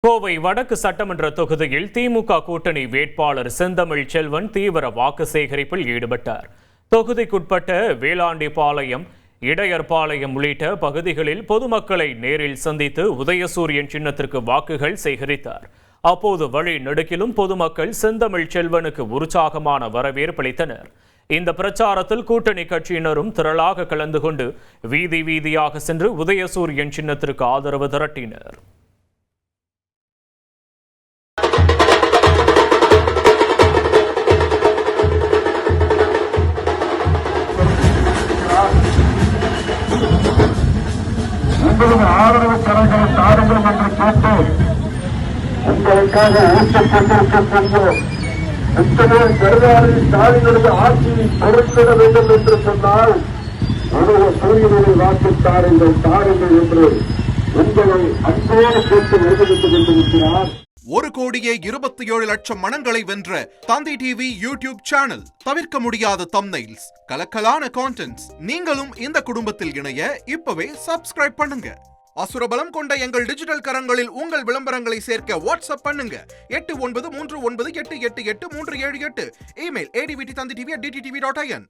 கோவை வடக்கு சட்டமன்ற தொகுதியில் திமுக கூட்டணி வேட்பாளர் செந்தமிழ் செல்வன் தீவிர வாக்கு சேகரிப்பில் ஈடுபட்டார். தொகுதிக்குட்பட்ட வேளாண்டிபாளையம், இடையர்பாளையம் உள்ளிட்ட பகுதிகளில் பொதுமக்களை நேரில் சந்தித்து உதயசூரியன் சின்னத்திற்கு வாக்குகள் சேகரித்தார். அப்போது வழி நெடுக்கிலும் பொதுமக்கள் செந்தமிழ் செல்வனுக்கு உற்சாகமான வரவேற்பளித்தனர். இந்த பிரச்சாரத்தில் கூட்டணி கட்சியினரும் திரளாக கலந்து கொண்டு வீதி வீதியாக சென்று உதயசூரியன் சின்னத்திற்கு ஆதரவு திரட்டினர். ஆதரவு கரங்களை தாருங்கள் என்று கேட்டு உங்களுக்காக ஊட்டப்பட்டிருக்கக்கூடிய எத்தனை கருதாரி ஸ்டாலினுடைய ஆட்சியை பொருட்பட வேண்டும் என்று சொன்னால் சூரியனை வாக்கு தாருங்கள் என்று உங்களை அன்போடு கேட்டு நிர்வகித்துக் கொண்டிருக்கிறார். 1,27,00,000 மனங்களை வென்ற தந்தி டிவி யூடியூப் சேனல். தவிர்க்க முடியாத தம்ப்நெயில்ஸ், கலக்கலான கான்டென்ட்ஸ். நீங்களும் இந்த குடும்பத்தில் இணைய இப்பவே சப்ஸ்கிரைப் பண்ணுங்க. அசுரபலம் கொண்ட எங்கள் டிஜிட்டல் கரங்களில் உங்கள் விளம்பரங்களை சேர்க்க வாட்ஸ்அப் பண்ணுங்க. 8939888838. Email advtthanditv@dttv.in.